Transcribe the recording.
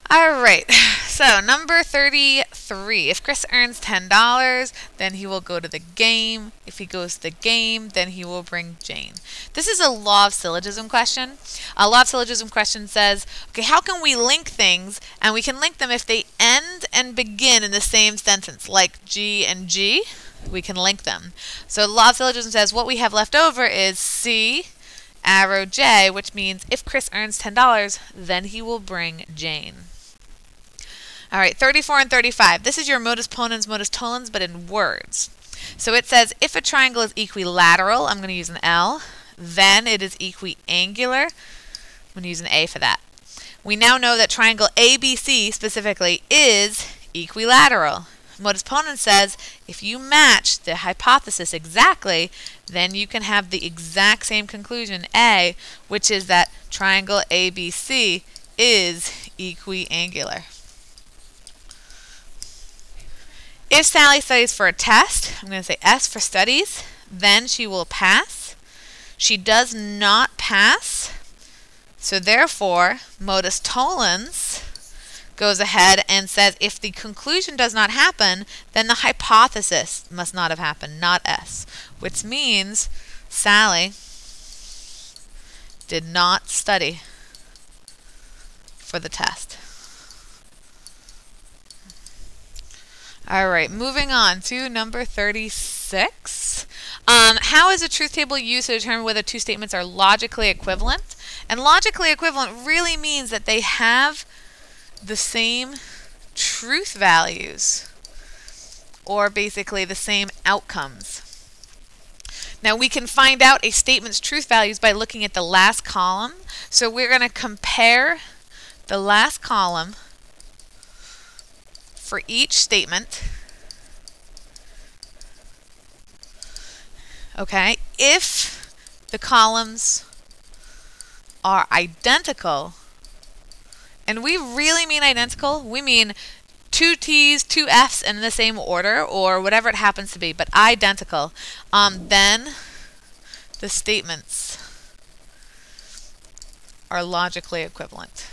All right, so number 33. If Chris earns $10, then he will go to the game. If he goes to the game, then he will bring Jane. This is a law of syllogism question. A law of syllogism question says, okay, how can we link things? And we can link them if they end and begin in the same sentence, like G and G. We can link them. So the law of syllogism says what we have left over is C arrow J, which means if Chris earns $10, then he will bring Jane. All right, 34 and 35. This is your modus ponens, modus tollens, but in words. So it says if a triangle is equilateral, I'm going to use an L, then it is equiangular. I'm going to use an A for that. We now know that triangle ABC specifically is equilateral. Modus ponens says if you match the hypothesis exactly, then you can have the exact same conclusion, A, which is that triangle ABC is equiangular. If Sally studies for a test, I'm going to say S for studies, then she will pass. She does not pass, so therefore modus tollens goes ahead and says if the conclusion does not happen, then the hypothesis must not have happened, not S, which means Sally did not study for the test. All right, moving on to number 36. How is a truth table used to determine whether two statements are logically equivalent? And logically equivalent really means that they have the same truth values, or basically the same outcomes. Now we can find out a statement's truth values by looking at the last column. So we're going to compare the last column for each statement. Okay, if the columns are identical, and we really mean identical, we mean two T's, two F's in the same order, or whatever it happens to be, but identical, then the statements are logically equivalent.